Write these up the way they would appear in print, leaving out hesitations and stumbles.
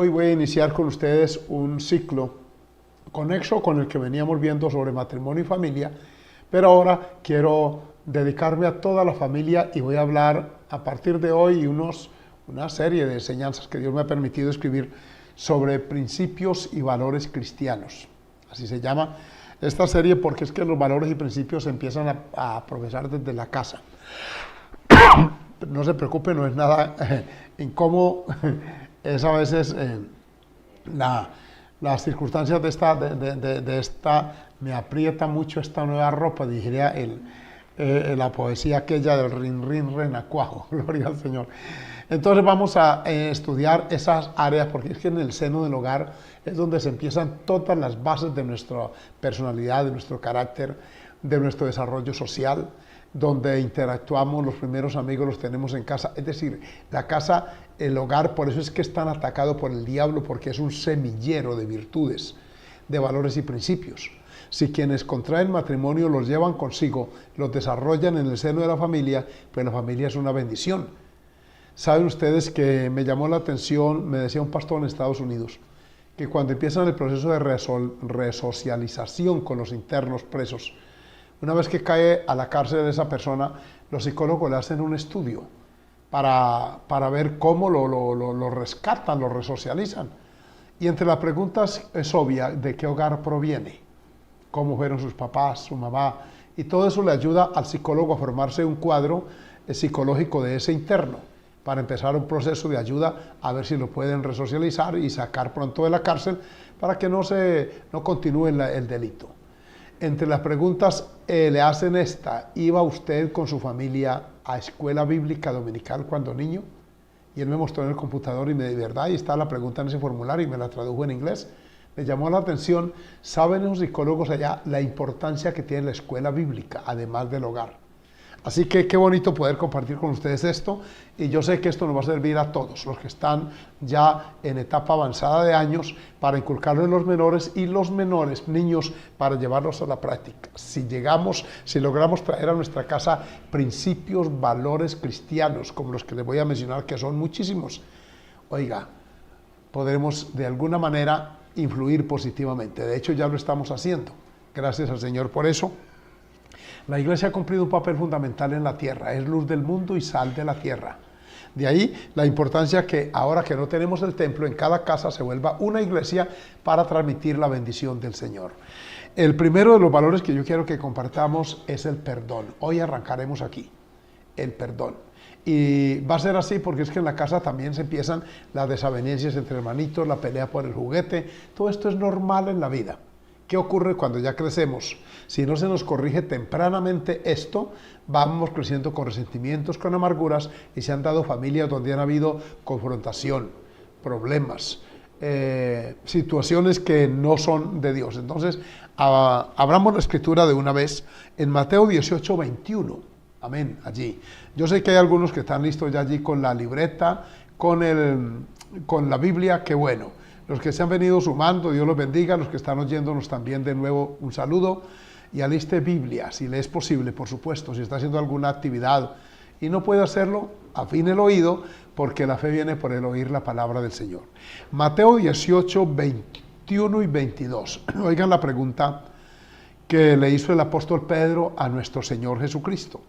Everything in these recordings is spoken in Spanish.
Hoy voy a iniciar con ustedes un ciclo conexo con el que veníamos viendo sobre matrimonio y familia, pero ahora quiero dedicarme a toda la familia y voy a hablar a partir de hoy una serie de enseñanzas que Dios me ha permitido escribir sobre principios y valores cristianos. Así se llama esta serie porque es que los valores y principios se empiezan a profesar desde la casa. No se preocupe, no es nada incómodo, es a veces las circunstancias de esta, me aprieta mucho esta nueva ropa, diría la poesía aquella del rin renacuajo, gloria al Señor. Entonces vamos a estudiar esas áreas, porque es que en el seno del hogar es donde se empiezan todas las bases de nuestra personalidad, de nuestro carácter, de nuestro desarrollo social, donde interactuamos, los primeros amigos los tenemos en casa, es decir, la casa, el hogar, por eso es que es tan atacado por el diablo, porque es un semillero de virtudes, de valores y principios. Si quienes contraen matrimonio los llevan consigo, los desarrollan en el seno de la familia, pues la familia es una bendición. Saben ustedes que me llamó la atención, me decía un pastor en Estados Unidos, que cuando empiezan el proceso de resocialización con los internos presos, una vez que cae a la cárcel esa persona, los psicólogos le hacen un estudio para ver cómo lo rescatan, lo resocializan. Y entre las preguntas es obvia de qué hogar proviene, cómo fueron sus papás, su mamá, y todo eso le ayuda al psicólogo a formarse un cuadro psicológico de ese interno, para empezar un proceso de ayuda a ver si lo pueden resocializar y sacar pronto de la cárcel para que no continúe el delito. Entre las preguntas le hacen esta: ¿iba usted con su familia a escuela bíblica dominical cuando niño? Y él me mostró en el computador y de verdad, ahí está la pregunta en ese formulario y me la tradujo en inglés. Me llamó la atención. Saben los psicólogos allá la importancia que tiene la escuela bíblica, además del hogar. Así que qué bonito poder compartir con ustedes esto, y yo sé que esto nos va a servir a todos los que están ya en etapa avanzada de años, para inculcarlo en los menores, y los menores, niños, para llevarlos a la práctica. Si logramos traer a nuestra casa principios, valores cristianos, como los que les voy a mencionar, que son muchísimos, oiga, podremos de alguna manera influir positivamente. De hecho, ya lo estamos haciendo. Gracias al Señor por eso. La Iglesia ha cumplido un papel fundamental en la tierra, es luz del mundo y sal de la tierra. De ahí la importancia que ahora que no tenemos el templo, en cada casa se vuelva una iglesia para transmitir la bendición del Señor. El primero de los valores que yo quiero que compartamos es el perdón. Hoy arrancaremos aquí, el perdón. Y va a ser así porque es que en la casa también se empiezan las desavenencias entre hermanitos, la pelea por el juguete. Todo esto es normal en la vida. ¿Qué ocurre cuando ya crecemos? Si no se nos corrige tempranamente esto, vamos creciendo con resentimientos, con amarguras, y se han dado familias donde han habido confrontación, problemas, situaciones que no son de Dios. Entonces, abramos la escritura de una vez en Mateo 18, 21. Amén, allí. Yo sé que hay algunos que están listos ya allí con la libreta, con la Biblia, qué bueno. Los que se han venido sumando, Dios los bendiga. Los que están oyéndonos también, de nuevo, un saludo. Y aliste Biblia, si le es posible, por supuesto. Si está haciendo alguna actividad y no puede hacerlo, afine el oído, porque la fe viene por el oír la palabra del Señor. Mateo 18, 21 y 22. Oigan la pregunta que le hizo el apóstol Pedro a nuestro Señor Jesucristo.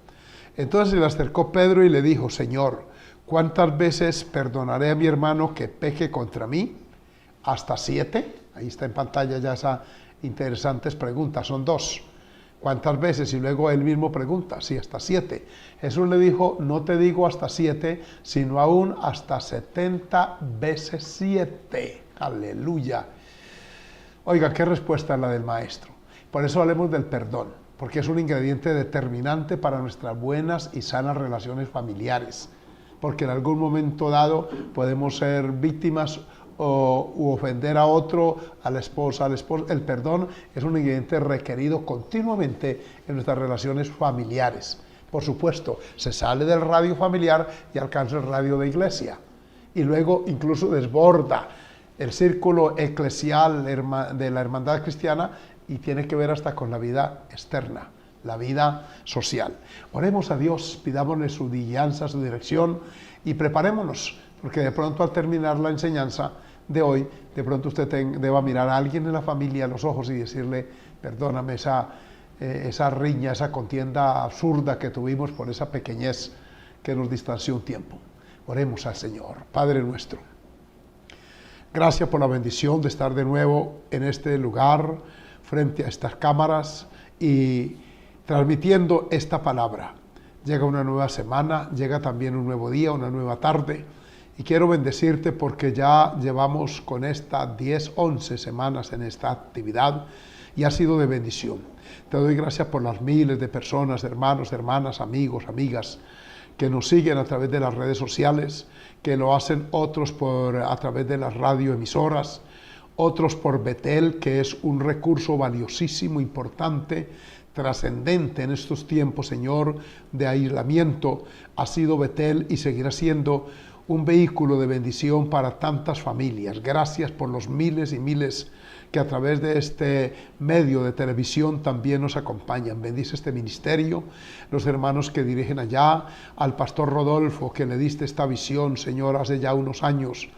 Entonces se le acercó Pedro y le dijo: Señor, ¿cuántas veces perdonaré a mi hermano que peque contra mí? ¿Hasta 7? Ahí está en pantalla ya esas interesantes preguntas, son 2. ¿Cuántas veces? Y luego él mismo pregunta, sí, hasta 7. Jesús le dijo: no te digo hasta 7, sino aún hasta 70 veces 7. Aleluya. Oiga, qué respuesta es la del maestro. Por eso hablemos del perdón, porque es un ingrediente determinante para nuestras buenas y sanas relaciones familiares, porque en algún momento dado podemos ser víctimas u ofender a otro, a la esposa, al esposo. El perdón es un ingrediente requerido continuamente en nuestras relaciones familiares. Por supuesto, se sale del radio familiar y alcanza el radio de iglesia, y luego incluso desborda el círculo eclesial de la hermandad cristiana y tiene que ver hasta con la vida externa, la vida social. Oremos a Dios, pidámosle su guianza, su dirección, y preparémonos, porque de pronto al terminar la enseñanza de hoy, de pronto usted deba mirar a alguien en la familia a los ojos y decirle, perdóname esa riña, esa contienda absurda que tuvimos por esa pequeñez que nos distanció un tiempo. Oremos al Señor. Padre nuestro, gracias por la bendición de estar de nuevo en este lugar, frente a estas cámaras y transmitiendo esta palabra. Llega una nueva semana, llega también un nuevo día, una nueva tarde, y quiero bendecirte porque ya llevamos con estas 10, 11 semanas en esta actividad y ha sido de bendición. Te doy gracias por las miles de personas, hermanos, hermanas, amigos, amigas, que nos siguen a través de las redes sociales, que lo hacen otros a través de las radioemisoras, otros por Betel, que es un recurso valiosísimo, importante, trascendente en estos tiempos, Señor, de aislamiento. Ha sido Betel y seguirá siendo un vehículo de bendición para tantas familias. Gracias por los miles y miles que a través de este medio de televisión también nos acompañan. Bendice este ministerio, los hermanos que dirigen allá, al pastor Rodolfo, que le diste esta visión, Señor, hace ya unos años,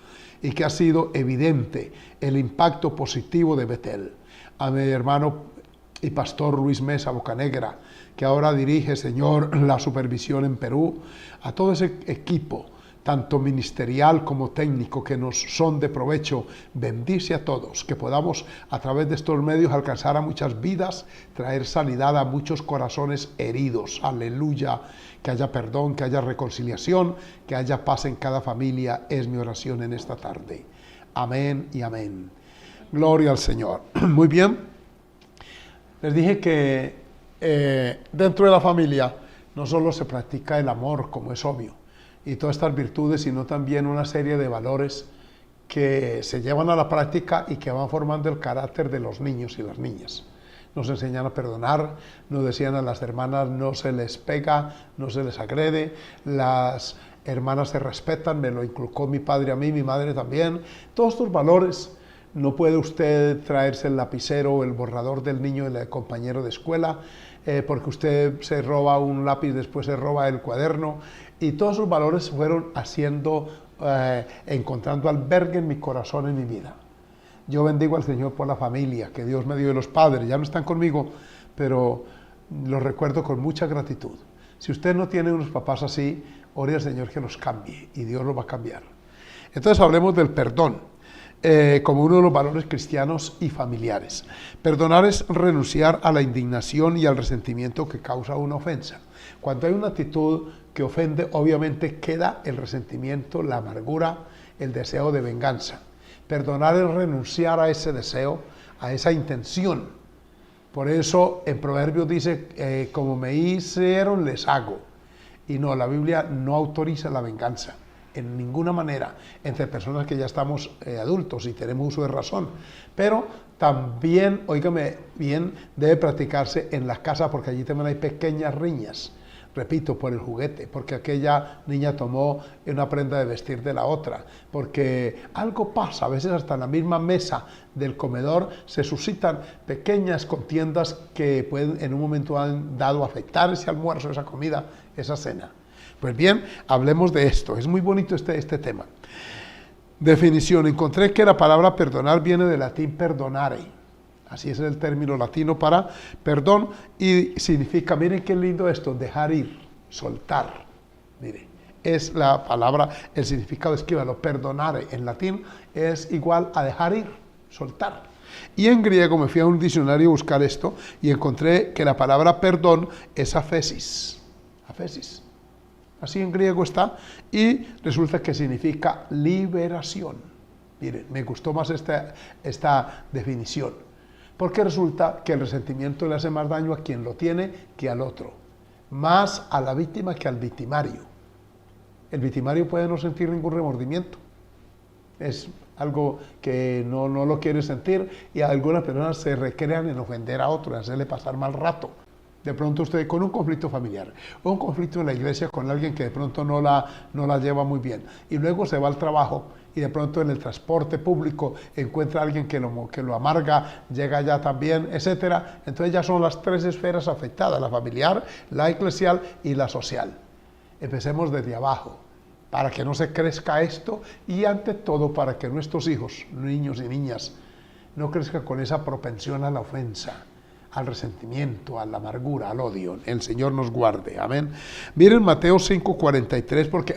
y que ha sido evidente el impacto positivo de Betel. A mi hermano y pastor Luis Mesa Bocanegra, que ahora dirige, Señor, la supervisión en Perú, a todo ese equipo, tanto ministerial como técnico, que nos son de provecho. Bendice a todos, que podamos a través de estos medios alcanzar a muchas vidas, traer sanidad a muchos corazones heridos. Aleluya, que haya perdón, que haya reconciliación, que haya paz en cada familia, es mi oración en esta tarde. Amén y amén. Gloria al Señor. Muy bien, les dije que dentro de la familia no solo se practica el amor, como es obvio, y todas estas virtudes, sino también una serie de valores que se llevan a la práctica y que van formando el carácter de los niños y las niñas. Nos enseñan a perdonar, nos decían a las hermanas no se les pega, no se les agrede, las hermanas se respetan, me lo inculcó mi padre a mí, mi madre también. Todos estos valores. No puede usted traerse el lapicero o el borrador del niño y del compañero de escuela, porque usted se roba un lápiz, después se roba el cuaderno, y todos esos valores fueron encontrando albergue en mi corazón, en mi vida. Yo bendigo al Señor por la familia que Dios me dio de los padres, ya no están conmigo, pero los recuerdo con mucha gratitud. Si usted no tiene unos papás así, ore al Señor que los cambie, y Dios los va a cambiar. Entonces hablemos del perdón. Como uno de los valores cristianos y familiares. Perdonar es renunciar a la indignación y al resentimiento que causa una ofensa. Cuando hay una actitud que ofende, obviamente queda el resentimiento, la amargura, el deseo de venganza. Perdonar es renunciar a ese deseo, a esa intención. Por eso en Proverbios dice, como me hicieron, les hago. Y no, la Biblia no autoriza la venganza en ninguna manera, entre personas que ya estamos adultos y tenemos uso de razón, pero también, óigame bien, debe practicarse en las casas, porque allí también hay pequeñas riñas, repito, por el juguete, porque aquella niña tomó una prenda de vestir de la otra, porque algo pasa, a veces hasta en la misma mesa del comedor se suscitan pequeñas contiendas que pueden en un momento dado afectar ese almuerzo, esa comida, esa cena. Pues bien, hablemos de esto. Es muy bonito este tema. Definición. Encontré que la palabra perdonar viene del latín perdonare. Así es el término latino para perdón. Y significa, miren qué lindo esto, dejar ir, soltar. Mire, es la palabra, el significado, escríbalo, perdonare en latín es igual a dejar ir, soltar. Y en griego me fui a un diccionario a buscar esto y encontré que la palabra perdón es aphesis. Aphesis. Así en griego está, y resulta que significa liberación. Miren, me gustó más esta definición, porque resulta que el resentimiento le hace más daño a quien lo tiene que al otro, más a la víctima que al victimario. El victimario puede no sentir ningún remordimiento, es algo que no lo quiere sentir, y algunas personas se recrean en ofender a otro, en hacerle pasar mal rato. De pronto usted con un conflicto familiar o un conflicto en la iglesia con alguien que de pronto no la lleva muy bien, y luego se va al trabajo y de pronto en el transporte público encuentra a alguien que lo amarga, llega ya también, etcétera. Entonces ya son las tres esferas afectadas, la familiar, la eclesial y la social. Empecemos desde abajo. para que no se crezca esto y ante todo para que nuestros hijos, niños y niñas, no crezcan con esa propensión a la ofensa, al resentimiento, a la amargura, al odio. El Señor nos guarde, amén. Miren Mateo 5:43, porque,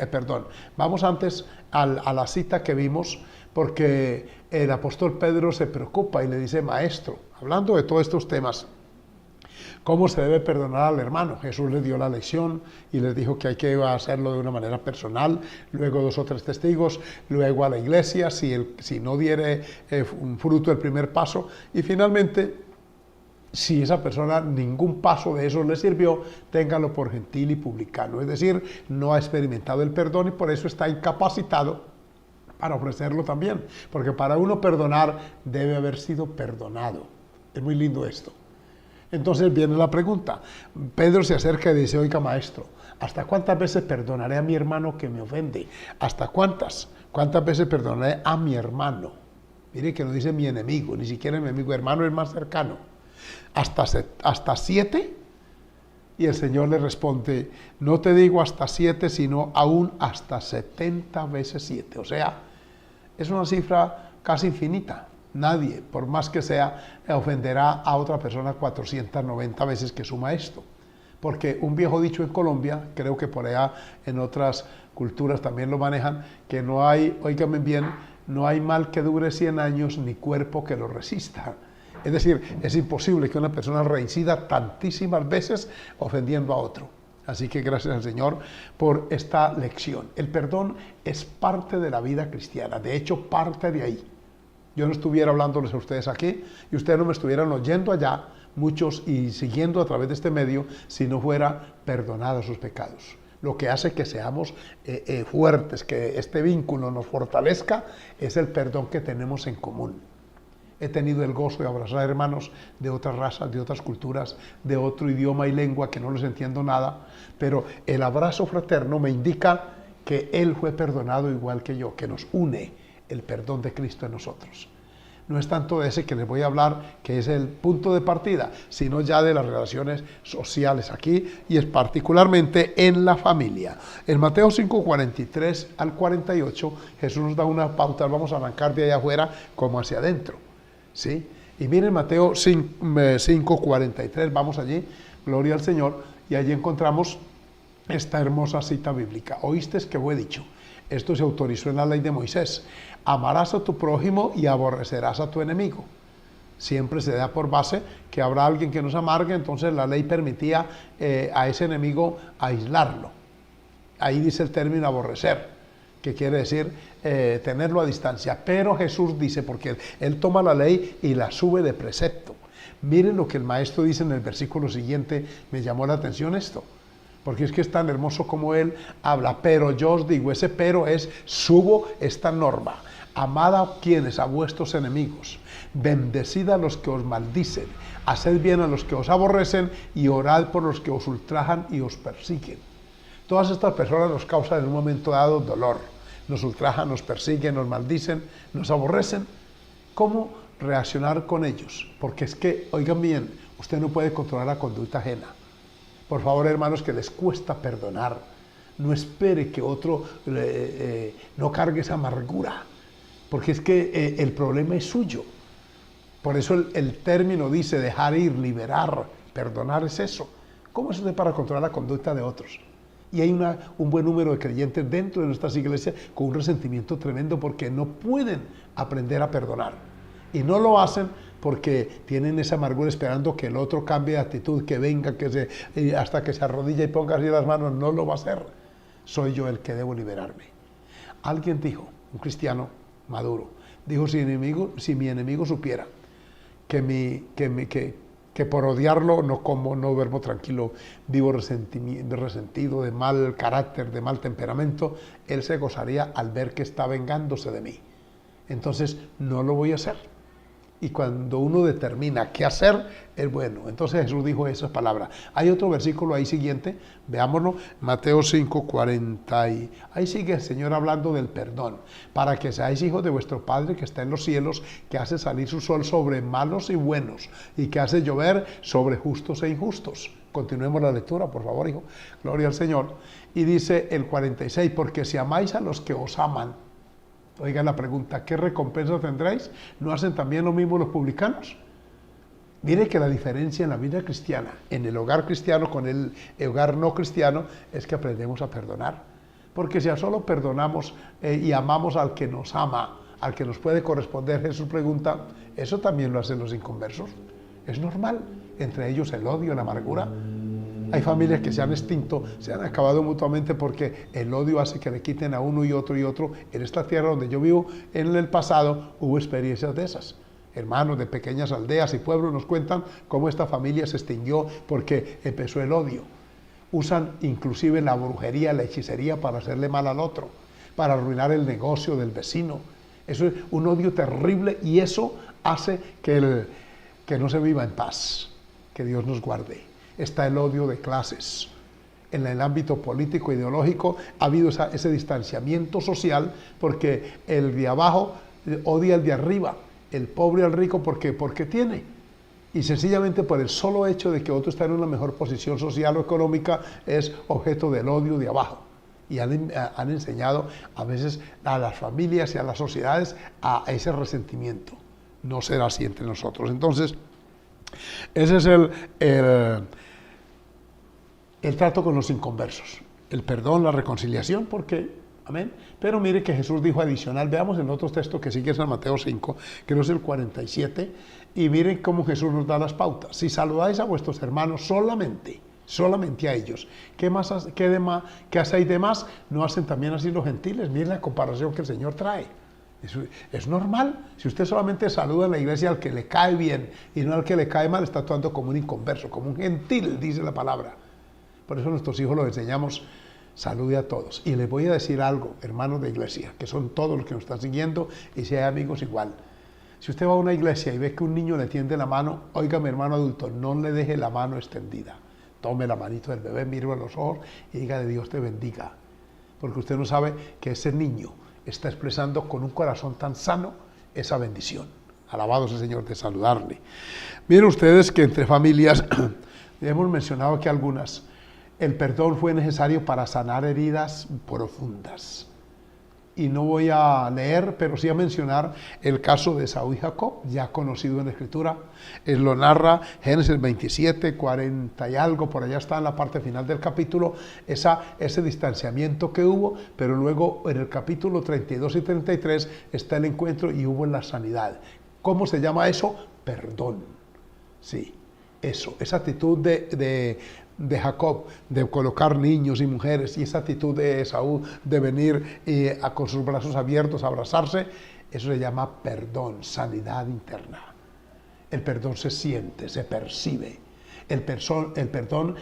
vamos antes a la cita que vimos, porque el apóstol Pedro se preocupa y le dice, maestro, hablando de todos estos temas, ¿cómo se debe perdonar al hermano? Jesús les dio la lección y les dijo que hay que hacerlo de una manera personal, luego 2 o 3 testigos, luego a la iglesia, si no diere un fruto el primer paso, y finalmente, si esa persona ningún paso de eso le sirvió, téngalo por gentil y publicano. Es decir, no ha experimentado el perdón y por eso está incapacitado para ofrecerlo también. Porque para uno perdonar debe haber sido perdonado. Es muy lindo esto. Entonces viene la pregunta. Pedro se acerca y dice, oiga maestro, ¿hasta cuántas veces perdonaré a mi hermano que me ofende? ¿Hasta cuántas? ¿Cuántas veces perdonaré a mi hermano? Mire que no dice mi enemigo, ni siquiera mi amigo, hermano es más cercano. ¿Hasta 7? Y el Señor le responde, no te digo hasta 7, sino aún hasta 70 veces 7. O sea, es una cifra casi infinita. Nadie, por más que sea, ofenderá a otra persona 490 veces que suma esto. Porque un viejo dicho en Colombia, creo que por allá en otras culturas también lo manejan, que no hay, óigame bien, no hay mal que dure 100 años ni cuerpo que lo resista. Es decir, es imposible que una persona reincida tantísimas veces ofendiendo a otro. Así que gracias al Señor por esta lección. El perdón es parte de la vida cristiana, de hecho parte de ahí. Yo no estuviera hablándoles a ustedes aquí y ustedes no me estuvieran oyendo allá, muchos, y siguiendo a través de este medio, si no fuera perdonados sus pecados. Lo que hace que seamos fuertes, que este vínculo nos fortalezca, es el perdón que tenemos en común. He tenido el gozo de abrazar hermanos de otras razas, de otras culturas, de otro idioma y lengua que no les entiendo nada, pero el abrazo fraterno me indica que Él fue perdonado igual que yo, que nos une el perdón de Cristo en nosotros. No es tanto de ese que les voy a hablar, que es el punto de partida, sino ya de las relaciones sociales aquí, y es particularmente en la familia. En Mateo 5:43 al 48, Jesús nos da una pauta, vamos a arrancar de allá afuera como hacia adentro. ¿Sí? Y miren Mateo 5:43, vamos allí, gloria al Señor, y allí encontramos esta hermosa cita bíblica. Oíste que fue dicho, esto se autorizó en la ley de Moisés, amarás a tu prójimo y aborrecerás a tu enemigo. Siempre se da por base que habrá alguien que nos amargue, entonces la ley permitía a ese enemigo aislarlo. Ahí dice el término aborrecer, que quiere decir tenerlo a distancia. Pero Jesús dice, porque él toma la ley y la sube de precepto. Miren lo que el maestro dice en el versículo siguiente, me llamó la atención esto, porque es que es tan hermoso como él habla. Pero yo os digo, ese pero es, subo esta norma. Amad a quienes, a vuestros enemigos, bendecid a los que os maldicen, haced bien a los que os aborrecen y orad por los que os ultrajan y os persiguen. Todas estas personas nos causan en un momento dado dolor, nos ultrajan, nos persiguen, nos maldicen, nos aborrecen. ¿Cómo reaccionar con ellos? Porque es que, oigan bien, usted no puede controlar la conducta ajena. Por favor, hermanos, que les cuesta perdonar. No espere que otro no cargue esa amargura, porque es que el problema es suyo. Por eso el término dice dejar ir, liberar, perdonar es eso. ¿Cómo es usted para controlar la conducta de otros? Y hay un buen número de creyentes dentro de nuestras iglesias con un resentimiento tremendo porque no pueden aprender a perdonar. Y no lo hacen porque tienen esa amargura esperando que el otro cambie de actitud, que venga, hasta que se arrodille y ponga así las manos. No lo va a hacer. Soy yo el que debo liberarme. Alguien dijo, un cristiano maduro, dijo, si mi enemigo supiera que por odiarlo no como, no duermo tranquilo, vivo resentido, de mal carácter, de mal temperamento, él se gozaría al ver que está vengándose de mí. Entonces no lo voy a hacer. Y cuando uno determina qué hacer, es bueno. Entonces Jesús dijo esas palabras. Hay otro versículo ahí siguiente, veámoslo, Mateo 5:40. Ahí sigue el Señor hablando del perdón. Para que seáis hijos de vuestro Padre que está en los cielos, que hace salir su sol sobre malos y buenos, y que hace llover sobre justos e injustos. Continuemos la lectura, por favor, hijo. Gloria al Señor. Y dice el 46, porque si amáis a los que os aman, oigan la pregunta, ¿qué recompensa tendréis? ¿No hacen también lo mismo los publicanos? Mire que la diferencia en la vida cristiana, en el hogar cristiano con el hogar no cristiano, es que aprendemos a perdonar. Porque si a solo perdonamos y amamos al que nos ama, al que nos puede corresponder, Jesús pregunta, ¿eso también lo hacen los inconversos? Es normal, entre ellos el odio, la amargura. Hay familias que se han extinto, se han acabado mutuamente porque el odio hace que le quiten a uno y otro y otro. En esta tierra donde yo vivo, en el pasado, hubo experiencias de esas. Hermanos de pequeñas aldeas y pueblos nos cuentan cómo esta familia se extinguió porque empezó el odio. Usan inclusive la brujería, la hechicería para hacerle mal al otro, para arruinar el negocio del vecino. Eso es un odio terrible y eso hace que no se viva en paz. Que Dios nos guarde. Está el odio de clases. En el ámbito político, ideológico, ha habido ese distanciamiento social porque el de abajo odia al de arriba. El pobre al rico, ¿por qué? Porque tiene. Y sencillamente por el solo hecho de que otro está en una mejor posición social o económica, es objeto del odio de abajo. Y han enseñado a veces a las familias y a las sociedades a ese resentimiento. No será así entre nosotros. Entonces, ese es el trato con los inconversos. El perdón, la reconciliación, porque... Amén. Pero mire que Jesús dijo adicional, veamos en otros textos que sigue San Mateo 5, que no es el 47, y miren cómo Jesús nos da las pautas. Si saludáis a vuestros hermanos solamente a ellos, ¿qué hacéis de más? ¿No hacen también así los gentiles? Miren la comparación que el Señor trae. Es normal. Si usted solamente saluda en la iglesia al que le cae bien y no al que le cae mal, está actuando como un inconverso, como un gentil, dice la palabra. Por eso a nuestros hijos los enseñamos, salude a todos. Y les voy a decir algo, hermanos de iglesia, que son todos los que nos están siguiendo, y si hay amigos igual. Si usted va a una iglesia y ve que un niño le tiende la mano, óigame, hermano adulto, no le deje la mano extendida. Tome la manito del bebé, mírelo a los ojos y dígale, Dios te bendiga. Porque usted no sabe que ese niño está expresando con un corazón tan sano esa bendición. Alabado sea el Señor de saludarle. Miren ustedes que entre familias, hemos mencionado que algunas, el perdón fue necesario para sanar heridas profundas. Y no voy a leer, pero sí a mencionar el caso de Esaú y Jacob, ya conocido en la Escritura. Él lo narra Génesis 27, 40 y algo, por allá está en la parte final del capítulo, ese distanciamiento que hubo, pero luego en el capítulo 32 y 33 está el encuentro y hubo la sanidad. ¿Cómo se llama eso? Perdón. Sí, eso, esa actitud de Jacob, de colocar niños y mujeres, y esa actitud de Esaú de venir con sus brazos abiertos a abrazarse, eso se llama perdón, sanidad interna. El perdón se siente, se percibe. El perdón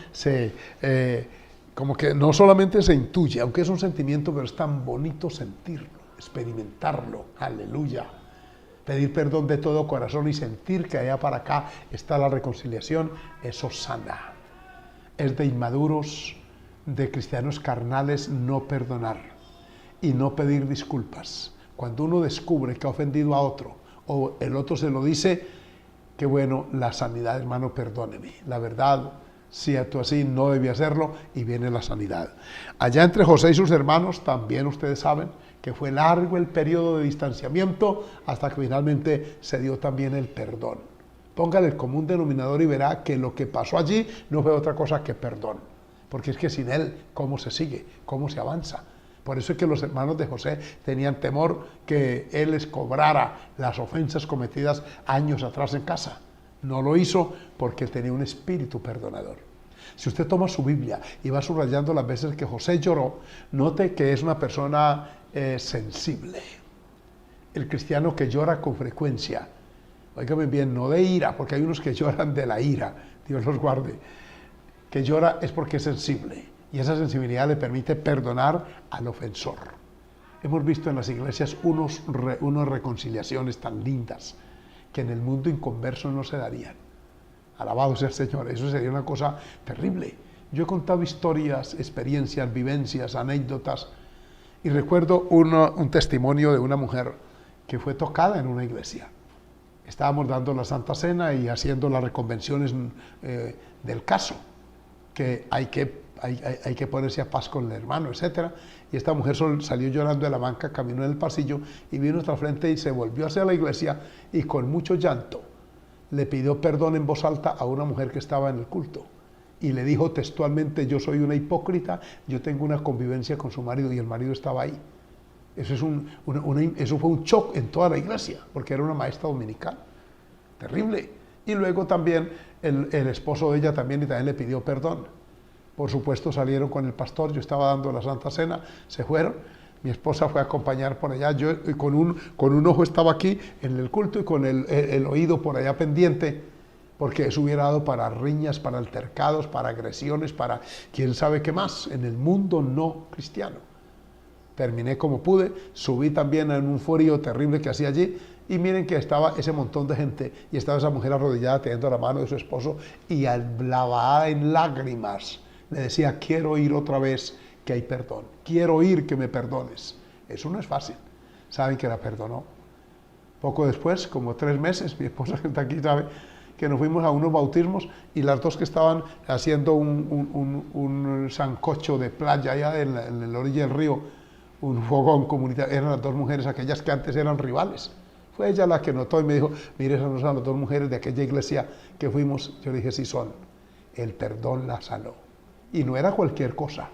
como que no solamente se intuye, aunque es un sentimiento, pero es tan bonito sentirlo, experimentarlo. Aleluya. Pedir perdón de todo corazón y sentir que allá para acá está la reconciliación, eso sana. Es de inmaduros, de cristianos carnales, no perdonar y no pedir disculpas. Cuando uno descubre que ha ofendido a otro o el otro se lo dice, qué bueno, la sanidad, hermano, perdóneme. La verdad, si actúa así, no debía hacerlo y viene la sanidad. Allá entre José y sus hermanos, también ustedes saben que fue largo el periodo de distanciamiento hasta que finalmente se dio también el perdón. Póngale el común denominador y verá que lo que pasó allí no fue otra cosa que perdón. Porque es que sin él, ¿cómo se sigue? ¿Cómo se avanza? Por eso es que los hermanos de José tenían temor que él les cobrara las ofensas cometidas años atrás en casa. No lo hizo porque tenía un espíritu perdonador. Si usted toma su Biblia y va subrayando las veces que José lloró, note que es una persona sensible. El cristiano que llora con frecuencia, óigame bien, no de ira, porque hay unos que lloran de la ira, Dios los guarde, que llora es porque es sensible, y esa sensibilidad le permite perdonar al ofensor. Hemos visto en las iglesias unas reconciliaciones tan lindas, que en el mundo inconverso no se darían. Alabado sea el Señor, eso sería una cosa terrible. Yo he contado historias, experiencias, vivencias, anécdotas, y recuerdo un testimonio de una mujer que fue tocada en una iglesia. Estábamos dando la Santa Cena y haciendo las reconvenciones del caso. que hay que ponerse a paz con el hermano, etc. Y esta mujer salió llorando de la banca, caminó en el pasillo y vino hasta el frente y se volvió hacia la iglesia y con mucho llanto le pidió perdón en voz alta a una mujer que estaba en el culto. Y le dijo textualmente: yo soy una hipócrita, yo tengo una convivencia con su marido, y el marido estaba ahí. Eso fue un shock en toda la iglesia, porque era una maestra dominical. Terrible. Y luego también el esposo de ella también le pidió perdón. Por supuesto salieron con el pastor, yo estaba dando la Santa Cena, se fueron, mi esposa fue a acompañar por allá, yo con un ojo estaba aquí en el culto y con el oído por allá pendiente, porque eso hubiera dado para riñas, para altercados, para agresiones, para quién sabe qué más, en el mundo no cristiano. Terminé como pude, subí también en un frío terrible que hacía allí, y miren que estaba ese montón de gente, y estaba esa mujer arrodillada teniendo la mano de su esposo, y lavada en lágrimas, le decía: quiero oír otra vez que hay perdón, quiero oír que me perdones. Eso no es fácil. Saben que la perdonó. Poco después, como 3 meses, mi esposa que está aquí sabe que nos fuimos a unos bautismos, y las dos que estaban haciendo un sancocho de playa allá en la orilla del río, un fogón comunitario, eran las 2 mujeres, aquellas que antes eran rivales. Fue ella la que notó y me dijo: mire, esas no son las 2 mujeres de aquella iglesia que fuimos. Yo le dije: sí son. El perdón la sanó. Y no era cualquier cosa.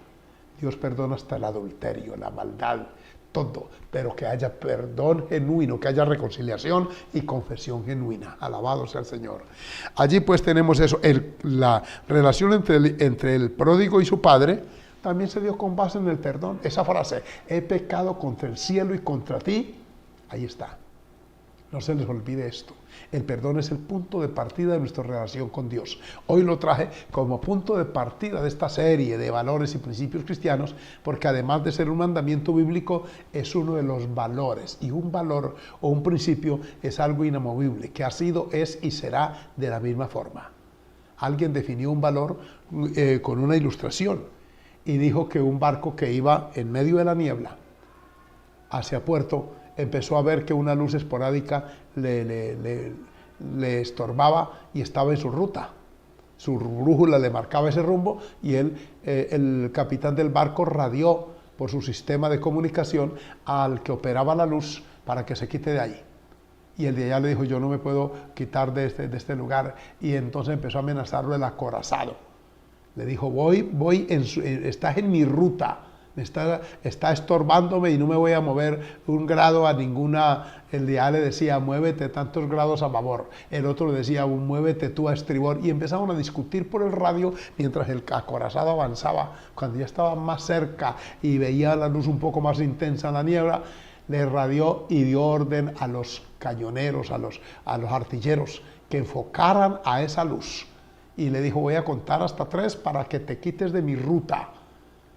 Dios perdona hasta el adulterio, la maldad, todo, pero que haya perdón genuino, que haya reconciliación y confesión genuina. Alabado sea el Señor. Allí pues tenemos eso, la relación entre el pródigo y su padre también se dio con base en el perdón. Esa frase: he pecado contra el cielo y contra ti, ahí está. No se les olvide esto. El perdón es el punto de partida de nuestra relación con Dios. Hoy lo traje como punto de partida de esta serie de valores y principios cristianos, porque además de ser un mandamiento bíblico, es uno de los valores. Y un valor o un principio es algo inamovible, que ha sido, es y será de la misma forma. Alguien definió un valor con una ilustración y dijo que un barco que iba en medio de la niebla hacia puerto empezó a ver que una luz esporádica le estorbaba y estaba en su ruta. Su brújula le marcaba ese rumbo y el capitán del barco radió por su sistema de comunicación al que operaba la luz para que se quite de ahí. Y el de allá le dijo: yo no me puedo quitar de este lugar, y entonces empezó a amenazarlo el acorazado. Le dijo: estás en mi ruta, está estorbándome y no me voy a mover 1 grado a ninguna. El de allá le decía: muévete tantos grados a babor. El otro le decía: muévete tú a estribor. Y empezaron a discutir por el radio mientras el acorazado avanzaba. Cuando ya estaba más cerca y veía la luz un poco más intensa en la niebla, le radió y dio orden a los cañoneros, a los artilleros, que enfocaran a esa luz. Y le dijo: voy a contar hasta 3 para que te quites de mi ruta,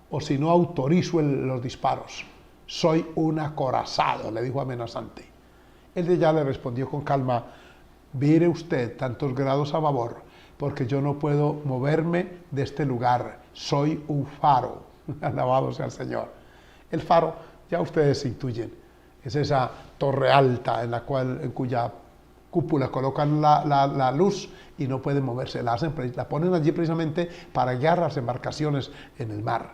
o si no autorizo los disparos. Soy un acorazado, le dijo amenazante. El de allá le respondió con calma: mire usted, tantos grados a babor, porque yo no puedo moverme de este lugar. Soy un faro. Alabado sea el Señor. El faro, ya ustedes intuyen, es esa torre alta en cuya cúpula colocan la luz y no pueden moverse. La ponen allí precisamente para guiar las embarcaciones en el mar,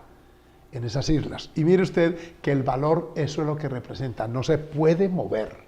en esas islas. Y mire usted que el valor, eso es lo que representa. No se puede mover.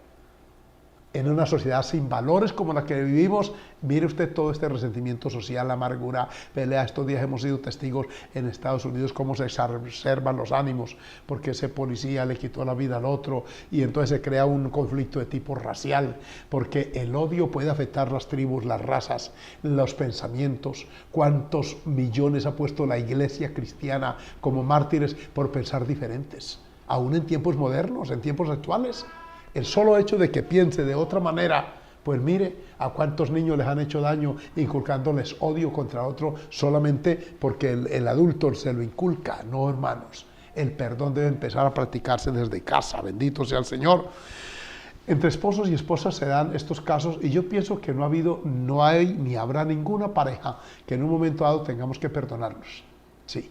En una sociedad sin valores como la que vivimos, mire usted todo este resentimiento social, la amargura, pelea. Estos días hemos sido testigos en Estados Unidos cómo se exacerban los ánimos porque ese policía le quitó la vida al otro, y entonces se crea un conflicto de tipo racial, porque el odio puede afectar las tribus, las razas, los pensamientos. ¿Cuántos millones ha puesto la iglesia cristiana como mártires por pensar diferentes? Aún en tiempos modernos, en tiempos actuales. El solo hecho de que piense de otra manera, pues mire a cuántos niños les han hecho daño inculcándoles odio contra otro solamente porque el adulto se lo inculca. No, hermanos, el perdón debe empezar a practicarse desde casa. Bendito sea el Señor. Entre esposos y esposas se dan estos casos, y yo pienso que no hay ni habrá ninguna pareja que en un momento dado tengamos que perdonarnos. Sí.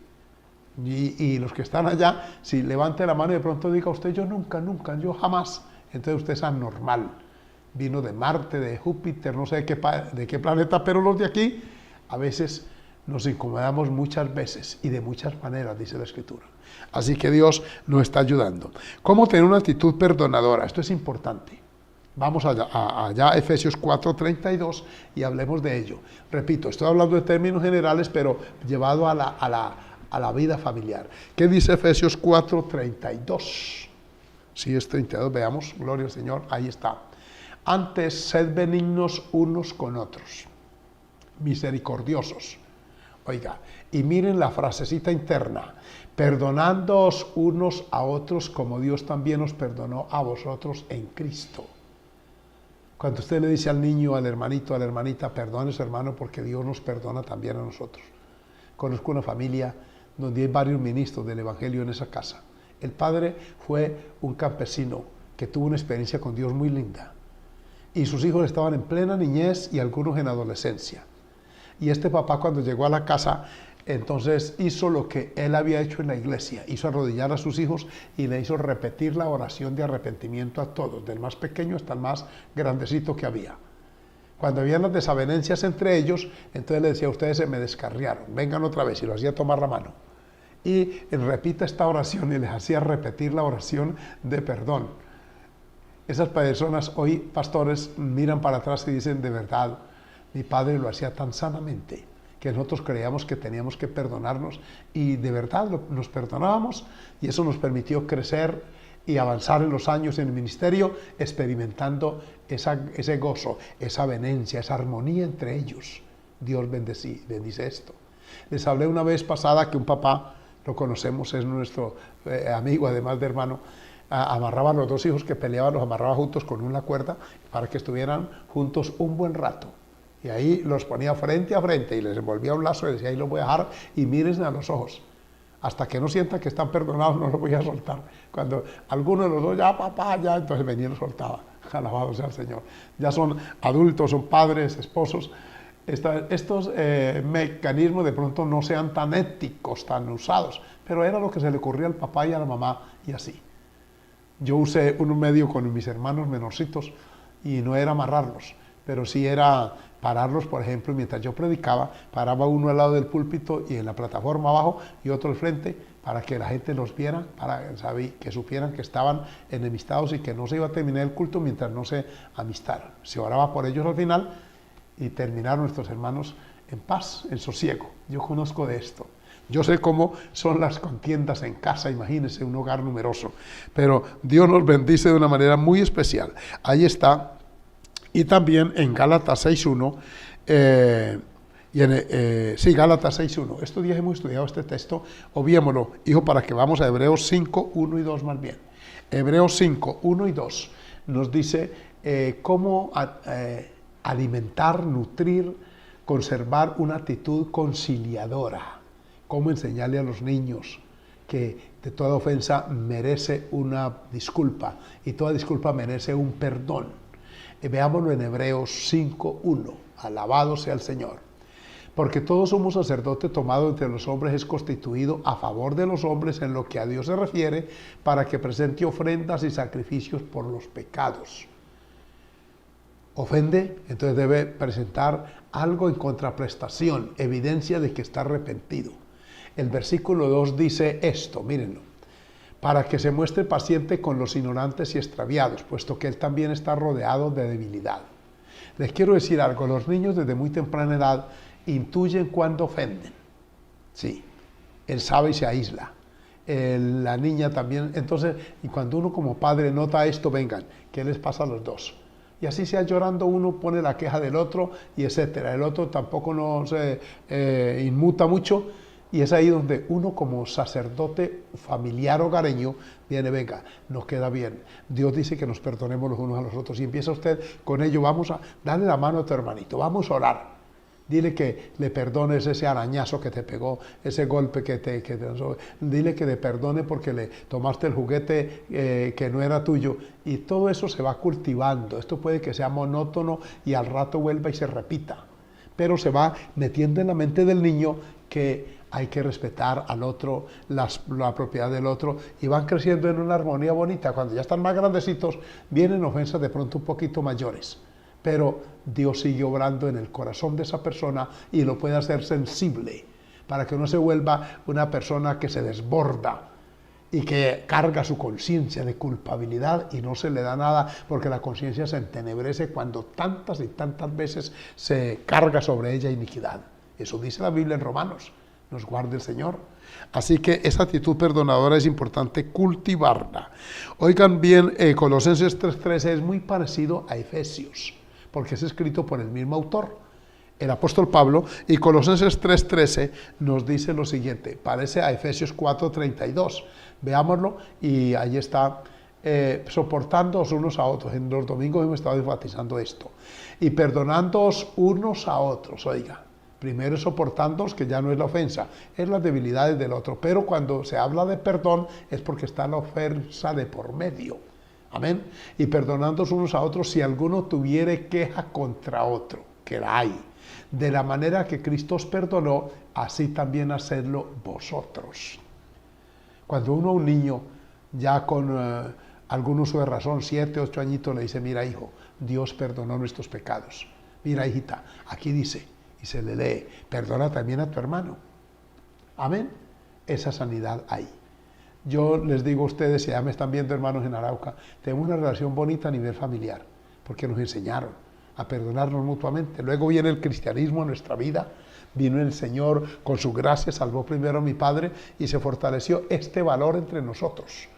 Y los que están allá, si levante la mano y de pronto diga usted: yo nunca, yo jamás. Entonces usted es anormal, vino de Marte, de Júpiter, no sé de qué planeta, pero los de aquí a veces nos incomodamos muchas veces y de muchas maneras, dice la Escritura. Así que Dios nos está ayudando. ¿Cómo tener una actitud perdonadora? Esto es importante. Vamos allá a Efesios 4:32 y hablemos de ello. Repito, estoy hablando de términos generales, pero llevado a la vida familiar. ¿Qué dice Efesios 4:32? Si es 32, veamos, gloria al Señor, ahí está. Antes, sed benignos unos con otros, misericordiosos. Oiga, y miren la frasecita interna, perdonándoos unos a otros como Dios también os perdonó a vosotros en Cristo. Cuando usted le dice al niño, al hermanito, a la hermanita, perdone su hermano porque Dios nos perdona también a nosotros. Conozco una familia donde hay varios ministros del Evangelio en esa casa. El padre fue un campesino que tuvo una experiencia con Dios muy linda. Y sus hijos estaban en plena niñez y algunos en adolescencia. Y este papá, cuando llegó a la casa, entonces hizo lo que él había hecho en la iglesia, hizo arrodillar a sus hijos y le hizo repetir la oración de arrepentimiento a todos, del más pequeño hasta el más grandecito que había. Cuando había las desavenencias entre ellos, entonces le decía, ustedes se me descarriaron, vengan otra vez, y lo hacía tomar la mano. Y repita esta oración y les hacía repetir la oración de perdón. Esas personas hoy, pastores, miran para atrás y dicen, de verdad, mi padre lo hacía tan sanamente que nosotros creíamos que teníamos que perdonarnos y de verdad nos perdonábamos y eso nos permitió crecer y avanzar en los años en el ministerio experimentando ese gozo, esa venencia, esa armonía entre ellos. Dios bendice esto. Les hablé una vez pasada que un papá, lo conocemos, es nuestro amigo además de hermano, amarraba a los dos hijos que peleaban, los amarraba juntos con una cuerda para que estuvieran juntos un buen rato. Y ahí los ponía frente a frente y les envolvía un lazo y decía, ahí los voy a dejar y mírense a los ojos. Hasta que no sientan que están perdonados, no los voy a soltar. Cuando alguno de los dos, ya papá, ya, entonces venía y los soltaba. Alabado sea el Señor. Ya son adultos, son padres, esposos. Estos mecanismos de pronto no sean tan éticos, tan usados, pero era lo que se le ocurría al papá y a la mamá y así. Yo usé un medio con mis hermanos menorcitos y no era amarrarlos, pero sí era pararlos, por ejemplo, mientras yo predicaba, paraba uno al lado del púlpito y en la plataforma abajo y otro al frente para que la gente los viera, para que supieran que estaban enemistados y que no se iba a terminar el culto mientras no se amistaran. Se oraba por ellos al final y terminaron nuestros hermanos en paz, en sosiego. Yo conozco de esto. Yo sé cómo son las contiendas en casa, imagínense, un hogar numeroso. Pero Dios nos bendice de una manera muy especial. Ahí está. Y también en Gálatas 6.1, Gálatas 6.1. Estos días hemos estudiado este texto, obviémoslo, hijo, para que vamos a Hebreos 5.1 y 2 más bien. Hebreos 5.1 y 2 nos dice cómo alimentar, nutrir, conservar una actitud conciliadora. Cómo enseñarle a los niños que de toda ofensa merece una disculpa y toda disculpa merece un perdón. Veámoslo en Hebreos 5.1. Alabado sea el Señor. Porque todo sumo sacerdote tomado entre los hombres es constituido a favor de los hombres en lo que a Dios se refiere, para que presente ofrendas y sacrificios por los pecados. Ofende, entonces debe presentar algo en contraprestación, evidencia de que está arrepentido. El versículo 2 dice esto, mírenlo, para que se muestre paciente con los ignorantes y extraviados, puesto que él también está rodeado de debilidad. Les quiero decir algo, los niños desde muy temprana edad intuyen cuando ofenden. Sí, él sabe y se aísla. La niña también, entonces, y cuando uno como padre nota esto, vengan, ¿qué les pasa a los dos? Y así sea llorando, uno pone la queja del otro, y etcétera. El otro tampoco no se inmuta mucho, y es ahí donde uno como sacerdote familiar hogareño viene, venga, nos queda bien. Dios dice que nos perdonemos los unos a los otros, y empieza usted con ello, vamos a darle la mano a tu hermanito, vamos a orar. Dile que le perdones ese arañazo que te pegó, ese golpe dile que le perdone porque le tomaste el juguete que no era tuyo. Y todo eso se va cultivando. Esto puede que sea monótono y al rato vuelva y se repita. Pero se va metiendo en la mente del niño que hay que respetar al otro, la propiedad del otro, y van creciendo en una armonía bonita. Cuando ya están más grandecitos, vienen ofensas de pronto un poquito mayores. pero Dios sigue obrando en el corazón de esa persona y lo puede hacer sensible, para que no se vuelva una persona que se desborda y que carga su conciencia de culpabilidad y no se le da nada, porque la conciencia se entenebrece cuando tantas y tantas veces se carga sobre ella iniquidad. Eso dice la Biblia en Romanos. Nos guarde el Señor. Así que esa actitud perdonadora es importante cultivarla. Oigan bien, Colosenses 3:13 es muy parecido a Efesios, porque es escrito por el mismo autor, el apóstol Pablo, y Colosenses 3:13 nos dice lo siguiente, parece a Efesios 4:32. Veámoslo, y ahí está, soportándoos unos a otros. En los domingos hemos estado enfatizando esto. Y perdonándoos unos a otros, oiga. Primero soportándoos, que ya no es la ofensa, es las debilidades del otro. Pero cuando se habla de perdón es porque está la ofensa de por medio. Amén. Y perdonándoos unos a otros si alguno tuviere queja contra otro, que la hay. De la manera que Cristo os perdonó, así también hacedlo vosotros. Cuando uno a un niño, ya con algún uso de razón, 7, 8 añitos, le dice, mira hijo, Dios perdonó nuestros pecados. Mira hijita, aquí dice, y se le lee, perdona también a tu hermano. Amén. Esa sanidad hay. Yo les digo a ustedes, si ya me están viendo hermanos en Arauca, tenemos una relación bonita a nivel familiar, porque nos enseñaron a perdonarnos mutuamente. Luego viene el cristianismo en nuestra vida, vino el Señor con su gracia, salvó primero a mi padre y se fortaleció este valor entre nosotros.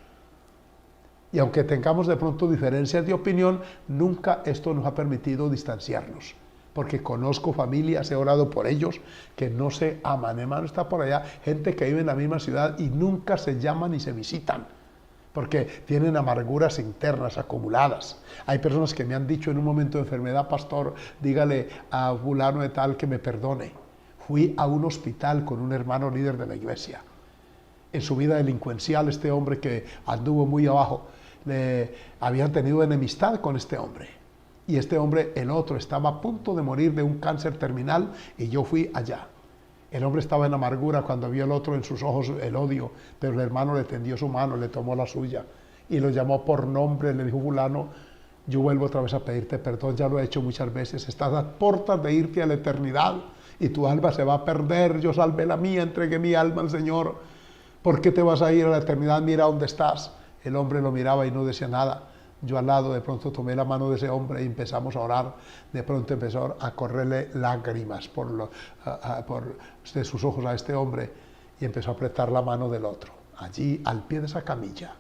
Y aunque tengamos de pronto diferencias de opinión, nunca esto nos ha permitido distanciarnos. Porque conozco familias, he orado por ellos, que no se aman. Hermano, está por allá gente que vive en la misma ciudad y nunca se llaman ni se visitan, porque tienen amarguras internas acumuladas. Hay personas que me han dicho en un momento de enfermedad, pastor, dígale a fulano de tal que me perdone. Fui a un hospital con un hermano líder de la iglesia. En su vida delincuencial, este hombre que anduvo muy abajo, habían tenido enemistad con este hombre. Y este hombre, el otro, estaba a punto de morir de un cáncer terminal y yo fui allá. El hombre estaba en amargura cuando vio el otro en sus ojos el odio, pero el hermano le tendió su mano, le tomó la suya y lo llamó por nombre, le dijo, fulano, yo vuelvo otra vez a pedirte perdón, ya lo he hecho muchas veces, estás a puertas de irte a la eternidad y tu alma se va a perder, yo salvé la mía, entregué mi alma al Señor, ¿por qué te vas a ir a la eternidad? Mira dónde estás. El hombre lo miraba y no decía nada. Yo al lado de pronto tomé la mano de ese hombre y empezamos a orar. De pronto empezó a correrle lágrimas por de sus ojos a este hombre y empezó a apretar la mano del otro. Allí, al pie de esa camilla,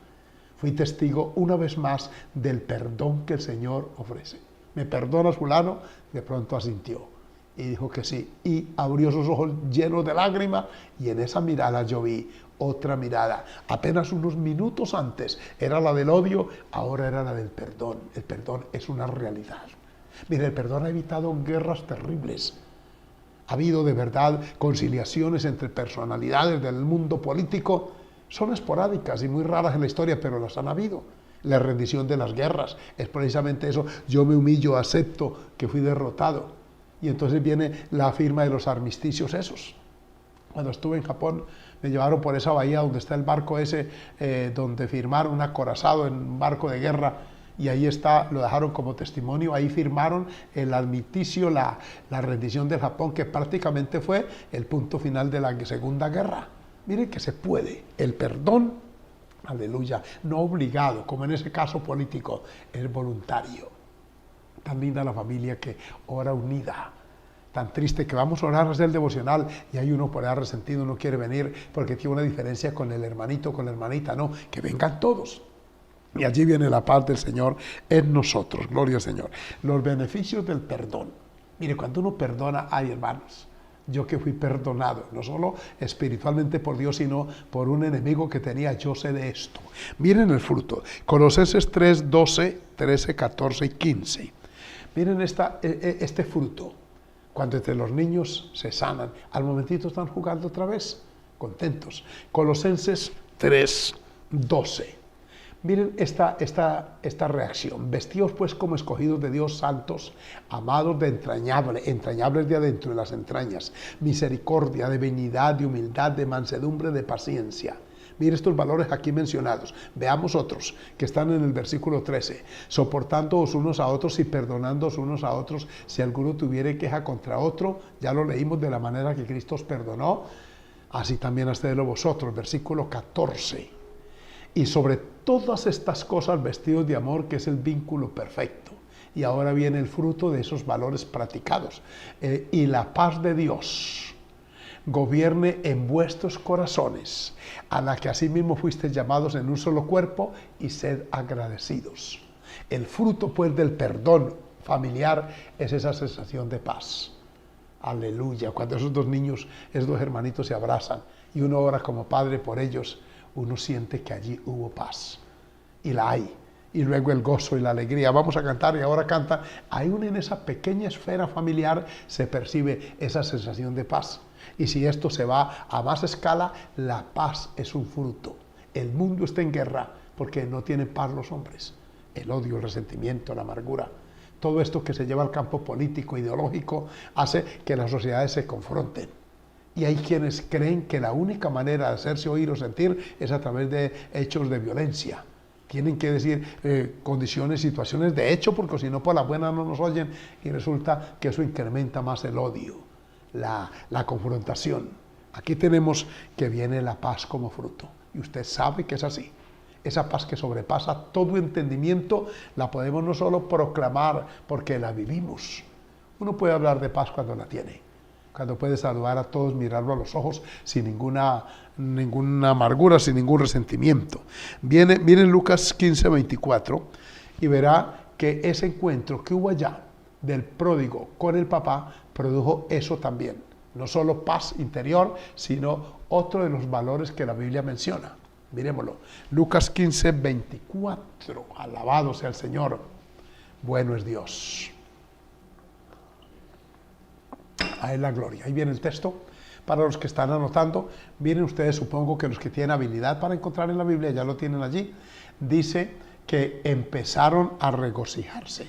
fui testigo una vez más del perdón que el Señor ofrece. ¿Me perdonas, fulano? De pronto asintió y dijo que sí. Y abrió sus ojos llenos de lágrimas y en esa mirada yo vi otra mirada. Apenas unos minutos antes era la del odio, ahora era la del perdón. El perdón es una realidad. Mire, el perdón ha evitado guerras terribles. Ha habido de verdad conciliaciones entre personalidades del mundo político. Son esporádicas y muy raras en la historia, pero las han habido. La rendición de las guerras es precisamente eso. Yo me humillo, acepto que fui derrotado. Y entonces viene la firma de los armisticios esos. Cuando estuve en Japón, me llevaron por esa bahía donde está el barco ese, donde firmaron un acorazado en un barco de guerra, y ahí está, lo dejaron como testimonio, ahí firmaron el armisticio, la rendición del Japón, que prácticamente fue el punto final de la Segunda Guerra. Miren que se puede, el perdón, aleluya, no obligado, como en ese caso político, es voluntario. Tan linda la familia que ora unida. Tan triste que vamos a orar, hacer el devocional y hay uno por ahí resentido, no quiere venir porque tiene una diferencia con el hermanito, con la hermanita. No, que vengan todos. Y allí viene la paz del Señor en nosotros, gloria al Señor. Los beneficios del perdón. Mire, cuando uno perdona, ay hermanos, yo que fui perdonado, no solo espiritualmente por Dios, sino por un enemigo que tenía, yo sé de esto. Miren el fruto, Colosenses 3, 12, 13, 14 y 15. Miren este fruto. Cuando entre los niños se sanan, al momentito están jugando otra vez, contentos. Colosenses 3, 12. Miren esta reacción. Vestíos pues como escogidos de Dios, santos, amados de entrañables de adentro, de las entrañas, misericordia, de benignidad, de humildad, de mansedumbre, de paciencia. Mire estos valores aquí mencionados. Veamos otros que están en el versículo 13. Soportándoos unos a otros y perdonándoos unos a otros si alguno tuviere queja contra otro. Ya lo leímos de la manera que Cristo os perdonó. Así también hacedlo vosotros. Versículo 14. Y sobre todas estas cosas vestidos de amor, que es el vínculo perfecto. Y ahora viene el fruto de esos valores practicados. Y la paz de Dios gobierne en vuestros corazones, a la que asimismo fuisteis llamados en un solo cuerpo, y sed agradecidos. El fruto pues del perdón familiar es esa sensación de paz. Aleluya. Cuando esos dos niños, esos dos hermanitos se abrazan y uno ora como padre por ellos, uno siente que allí hubo paz. Y la hay. Y luego el gozo y la alegría. Vamos a cantar y ahora cantan. Aún en esa pequeña esfera familiar se percibe esa sensación de paz. Y si esto se va a más escala, la paz es un fruto. El mundo está en guerra porque no tienen paz los hombres. El odio, el resentimiento, la amargura. Todo esto que se lleva al campo político, ideológico, hace que las sociedades se confronten. Y hay quienes creen que la única manera de hacerse oír o sentir es a través de hechos de violencia. Tienen que decir condiciones, situaciones de hecho, porque si no por la buena no nos oyen, y resulta que eso incrementa más el odio, la confrontación. Aquí tenemos que viene la paz como fruto, y usted sabe que es así. Esa paz que sobrepasa todo entendimiento, la podemos no solo proclamar porque la vivimos. Uno puede hablar de paz cuando la tiene, cuando puede saludar a todos, mirarlo a los ojos sin ninguna amargura, sin ningún resentimiento. Miren Lucas 15, 24 y verá que ese encuentro que hubo allá del pródigo con el papá produjo eso también. No solo paz interior, sino otro de los valores que la Biblia menciona. Miremoslo. Lucas 15, 24. Alabado sea el Señor. Bueno es Dios. A Él la gloria. Ahí viene el texto. Para los que están anotando, miren ustedes, supongo que los que tienen habilidad para encontrar en la Biblia, ya lo tienen allí. Dice que empezaron a regocijarse.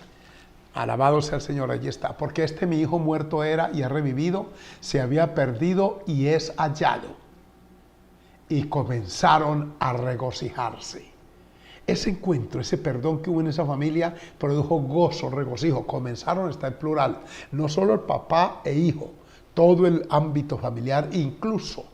Alabado sea el Señor, allí está. Porque mi hijo muerto era y ha revivido, se había perdido y es hallado. Y comenzaron a regocijarse. Ese encuentro, ese perdón que hubo en esa familia produjo gozo, regocijo. Comenzaron, está en plural. No solo el papá e hijo, todo el ámbito familiar, incluso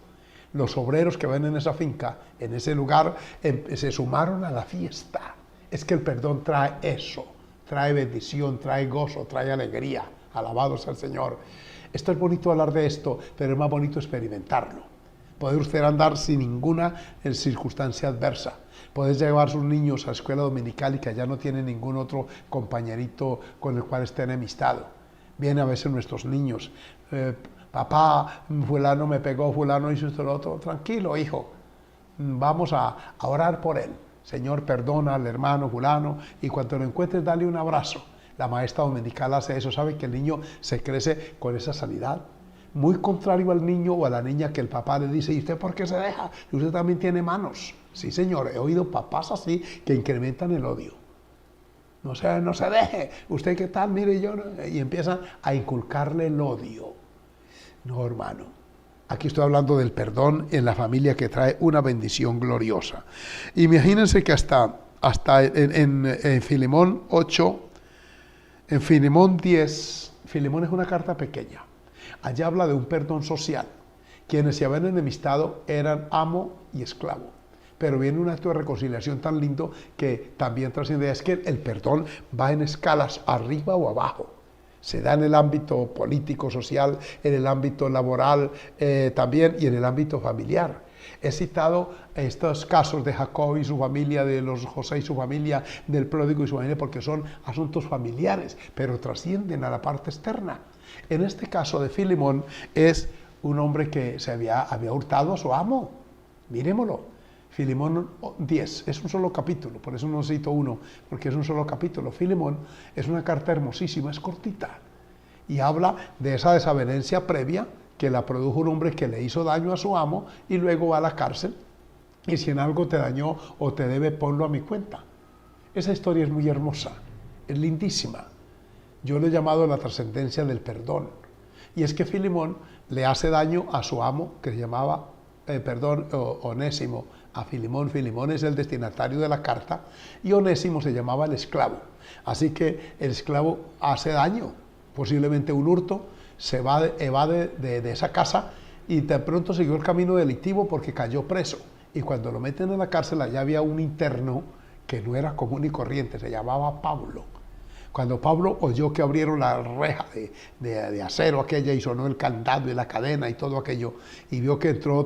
los obreros que ven en esa finca, en ese lugar, se sumaron a la fiesta. Es que el perdón trae eso, trae bendición, trae gozo, trae alegría. Alabado sea el Señor. Esto es bonito hablar de esto, pero es más bonito experimentarlo. Poder usted andar sin ninguna circunstancia adversa. Poder llevar a sus niños a la escuela dominical y que allá no tienen ningún otro compañerito con el cual esté enemistado. Vienen a veces nuestros niños. Papá, fulano me pegó, fulano hizo esto, lo otro. Tranquilo, hijo. Vamos a orar por él. Señor, perdona al hermano fulano y cuando lo encuentres, dale un abrazo. La maestra dominical hace eso. ¿Sabe que el niño se crece con esa sanidad? Muy contrario al niño o a la niña que el papá le dice, ¿y usted por qué se deja? Y usted también tiene manos. Sí, señor, he oído papás así que incrementan el odio. No se deje. ¿Usted qué tal? Mire, yo no. Y empiezan a inculcarle el odio. No, hermano. Aquí estoy hablando del perdón en la familia que trae una bendición gloriosa. Imagínense que hasta en Filemón 8, en Filemón 10, Filemón es una carta pequeña. Allá habla de un perdón social. Quienes se habían enemistado eran amo y esclavo. Pero viene un acto de reconciliación tan lindo que también trasciende. Es que el perdón va en escalas arriba o abajo. Se da en el ámbito político, social, en el ámbito laboral también y en el ámbito familiar. He citado estos casos de Jacob y su familia, de los José y su familia, del pródigo y su familia, porque son asuntos familiares, pero trascienden a la parte externa. En este caso de Filemón es un hombre que se había hurtado a su amo. Miremoslo. Filemón 10, es un solo capítulo, por eso no cito uno, porque es un solo capítulo. Filemón es una carta hermosísima, es cortita, y habla de esa desavenencia previa que la produjo un hombre que le hizo daño a su amo y luego va a la cárcel, y si en algo te dañó o te debe, ponlo a mi cuenta. Esa historia es muy hermosa, es lindísima. Yo le he llamado la trascendencia del perdón, y es que Filemón le hace daño a su amo, que se llamaba, Onésimo, a Filemón. Filemón es el destinatario de la carta y Onésimo se llamaba el esclavo. Así que el esclavo hace daño, posiblemente un hurto, se evade de esa casa y de pronto siguió el camino delictivo porque cayó preso. Y cuando lo meten en la cárcel, allá había un interno que no era común y corriente, se llamaba Pablo. Cuando Pablo oyó que abrieron la reja de acero aquella y sonó el candado y la cadena y todo aquello, y vio que entró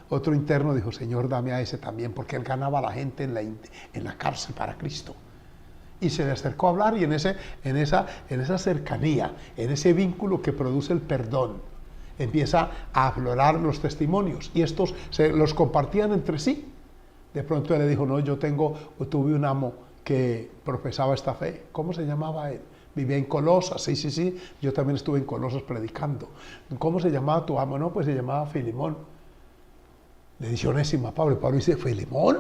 otro interno, dijo, Señor, dame a ese también, porque él ganaba a la gente en la cárcel para Cristo. Y se le acercó a hablar y en esa cercanía, en ese vínculo que produce el perdón, empieza a aflorar los testimonios y estos se los compartían entre sí. De pronto él le dijo, no, tuve un amo que profesaba esta fe. ¿Cómo se llamaba él? Vivía en Colosas, sí, yo también estuve en Colosas predicando. ¿Cómo se llamaba tu amo? No, pues se llamaba Filemón. Le dice Onésimo a Pablo, y Pablo dice, ¿Filemón?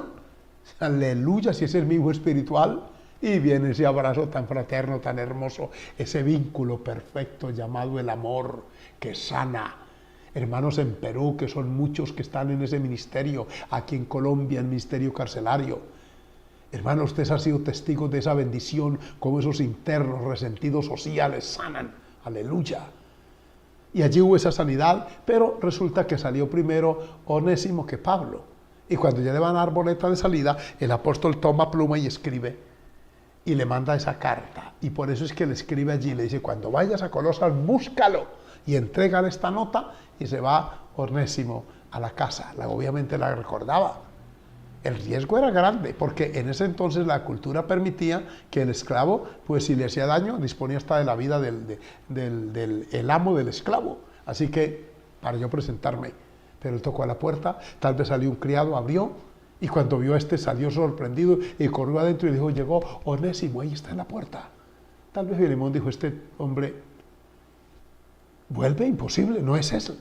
Aleluya, si ese es mi hijo espiritual. Y viene ese abrazo tan fraterno, tan hermoso, ese vínculo perfecto llamado el amor, que sana. Hermanos en Perú, que son muchos que están en ese ministerio, aquí en Colombia, el ministerio carcelario. Hermano, usted ha sido testigo de esa bendición, como esos internos resentidos sociales sanan. Aleluya. Y allí hubo esa sanidad, pero resulta que salió primero Onésimo que Pablo. Y cuando ya le van a dar boleta de salida, el apóstol toma pluma y escribe, y le manda esa carta. Y por eso es que le escribe allí, le dice, cuando vayas a Colosas, búscalo, y entrégale esta nota, y se va Onésimo a la casa. Obviamente la recordaba. El riesgo era grande, porque en ese entonces la cultura permitía que el esclavo, pues si le hacía daño, disponía hasta de la vida del amo del esclavo. Así que, para yo presentarme, pero él tocó a la puerta, tal vez salió un criado, abrió, y cuando vio a este salió sorprendido y corrió adentro y dijo, llegó Onésimo, ahí está en la puerta. Tal vez Filemón dijo, este hombre vuelve, imposible, no es eso.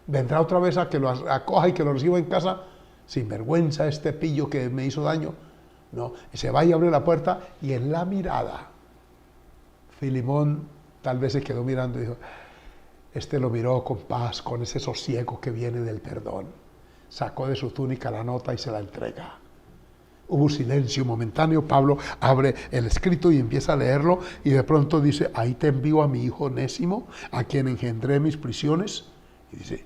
Vendrá otra vez a que lo acoja y que lo reciba en casa. Sin vergüenza este pillo que me hizo daño. No, se va y abre la puerta y en la mirada, Filemón tal vez se quedó mirando y dijo, este lo miró con paz, con ese sosiego que viene del perdón. Sacó de su túnica la nota y se la entrega. Hubo silencio momentáneo, Pablo abre el escrito y empieza a leerlo y de pronto dice, ahí te envío a mi hijo Onésimo, a quien engendré mis prisiones. Y dice,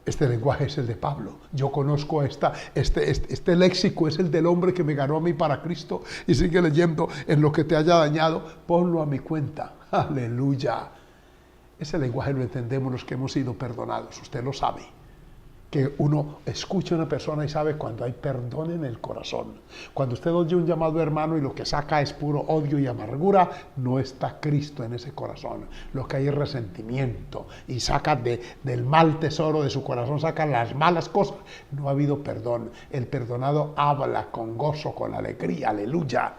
este lenguaje es el de Pablo. Yo conozco este léxico, es el del hombre que me ganó a mí para Cristo. Y sigue leyendo, en lo que te haya dañado, ponlo a mi cuenta. Aleluya. Ese lenguaje lo entendemos los que hemos sido perdonados. Usted lo sabe. Que uno escucha a una persona y sabe cuando hay perdón en el corazón. Cuando usted oye un llamado hermano y lo que saca es puro odio y amargura, no está Cristo en ese corazón. Lo que hay es resentimiento y saca del mal tesoro de su corazón, saca las malas cosas. No ha habido perdón. El perdonado habla con gozo, con alegría, aleluya.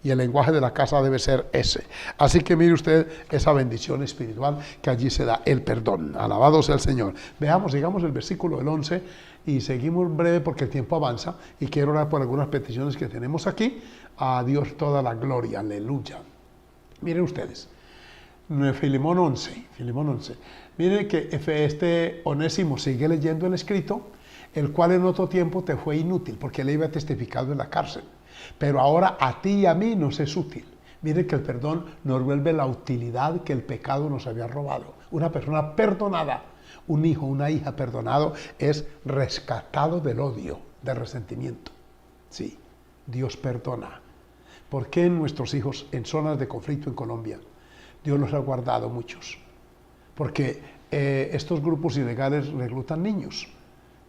Y el lenguaje de la casa debe ser ese. Así que mire usted esa bendición espiritual que allí se da, el perdón. Alabado sea el Señor. Veamos, sigamos el versículo del 11 y seguimos breve porque el tiempo avanza y quiero orar por algunas peticiones que tenemos aquí. A Dios toda la gloria, aleluya. Miren ustedes, Filemón 11. Miren que este Onésimo sigue leyendo el escrito, el cual en otro tiempo te fue inútil porque él iba testificado en la cárcel. Pero ahora a ti y a mí nos es útil. Mire que el perdón nos vuelve la utilidad que el pecado nos había robado. Una persona perdonada, un hijo, una hija perdonado, es rescatado del odio, del resentimiento. Sí, Dios perdona. ¿Por qué nuestros hijos en zonas de conflicto en Colombia? Dios los ha guardado muchos. Porque estos grupos ilegales reclutan niños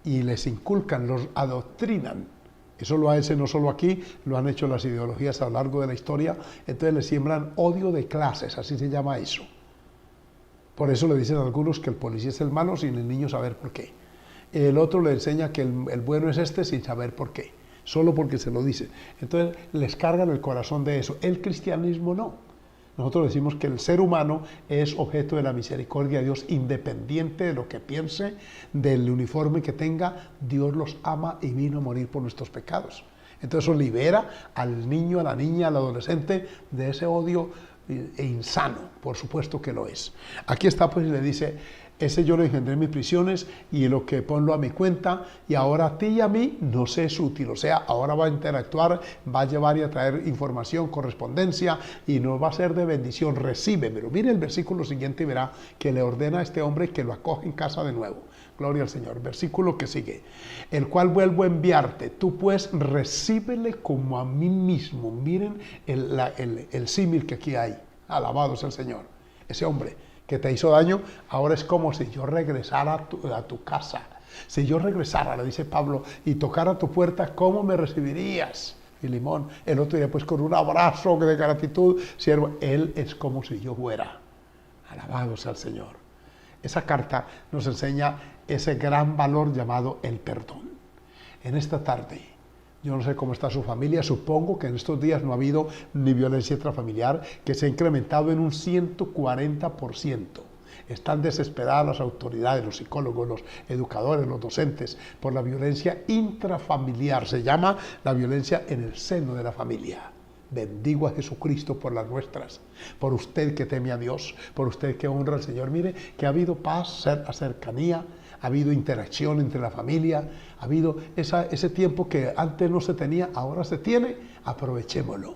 y les inculcan, los adoctrinan. Eso lo hacen no solo aquí, lo han hecho las ideologías a lo largo de la historia. Entonces le siembran odio de clases, así se llama eso. Por eso le dicen a algunos que el policía es el malo sin el niño saber por qué. El otro le enseña que el bueno es este sin saber por qué, solo porque se lo dice. Entonces les cargan el corazón de eso. El cristianismo no. Nosotros decimos que el ser humano es objeto de la misericordia de Dios, independiente de lo que piense, del uniforme que tenga. Dios los ama y vino a morir por nuestros pecados. Entonces eso libera al niño, a la niña, al adolescente de ese odio insano, por supuesto que lo es. Aquí está, pues, le dice, Ese yo lo engendré en mis prisiones y lo que ponlo a mi cuenta, y ahora a ti y a mí nos es útil. O sea, ahora va a interactuar, va a llevar y a traer información, correspondencia, y nos va a ser de bendición. Recíbemelo. Mire el versículo siguiente y verá que le ordena a este hombre que lo acoge en casa de nuevo. Gloria al Señor. Versículo que sigue. El cual vuelvo a enviarte. Tú pues recíbele como a mí mismo. Miren el símil que aquí hay. Alabado sea el Señor. Ese hombre que te hizo daño, ahora es como si yo regresara a tu casa. Si yo regresara, le dice Pablo, y tocara tu puerta, ¿cómo me recibirías? Filimón, el otro día, pues con un abrazo de gratitud, siervo, él es como si yo fuera. Alabado sea el Señor. Esa carta nos enseña ese gran valor llamado el perdón. En esta tarde, yo no sé cómo está su familia, supongo que en estos días no ha habido ni violencia intrafamiliar, que se ha incrementado en un 140%. Están desesperadas las autoridades, los psicólogos, los educadores, los docentes, por la violencia intrafamiliar. Se llama la violencia en el seno de la familia. Bendigo a Jesucristo por las nuestras, por usted que teme a Dios, por usted que honra al Señor. Mire que ha habido paz, cercanía, ha habido interacción entre la familia, ha habido ese tiempo que antes no se tenía, ahora se tiene, aprovechémoslo.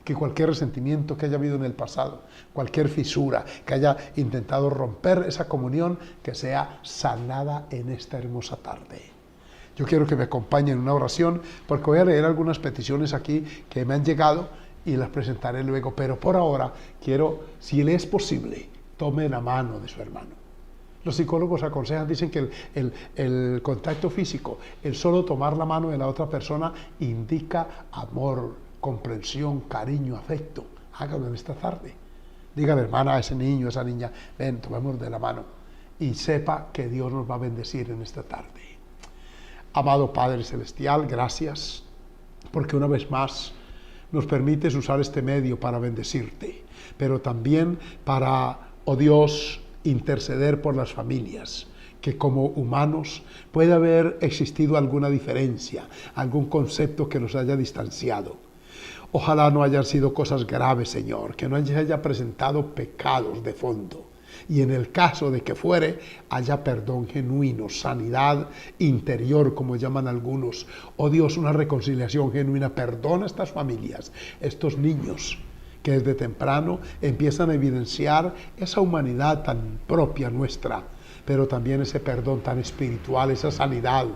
Que cualquier resentimiento que haya habido en el pasado, cualquier fisura que haya intentado romper esa comunión, que sea sanada en esta hermosa tarde. Yo quiero que me acompañen en una oración, porque voy a leer algunas peticiones aquí que me han llegado y las presentaré luego, pero por ahora quiero, si le es posible, tome la mano de su hermano. Los psicólogos aconsejan, dicen que el contacto físico, el solo tomar la mano de la otra persona, indica amor, comprensión, cariño, afecto. Hágalo en esta tarde. Dígale, hermana, a ese niño, a esa niña, ven, tomemos de la mano. Y sepa que Dios nos va a bendecir en esta tarde. Amado Padre Celestial, gracias, porque una vez más nos permites usar este medio para bendecirte, pero también para, oh Dios, interceder por las familias, que como humanos puede haber existido alguna diferencia, algún concepto que nos haya distanciado. Ojalá no hayan sido cosas graves, Señor, que no haya presentado pecados de fondo. Y en el caso de que fuere, haya perdón genuino, sanidad interior, como llaman algunos. Oh Dios, una reconciliación genuina. Perdona a estas familias, estos niños, que desde temprano empiezan a evidenciar esa humanidad tan propia nuestra, pero también ese perdón tan espiritual, esa sanidad.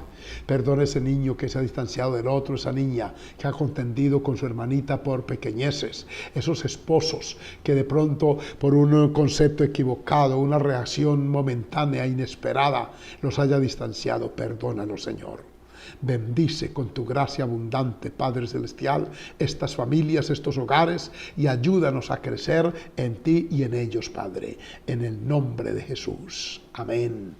Perdona a ese niño que se ha distanciado del otro, esa niña que ha contendido con su hermanita por pequeñeces, esos esposos que de pronto por un concepto equivocado, una reacción momentánea, inesperada, los haya distanciado. Perdónalos, Señor. Bendice con tu gracia abundante, Padre Celestial, estas familias, estos hogares, y ayúdanos a crecer en ti y en ellos, Padre, en el nombre de Jesús. Amén.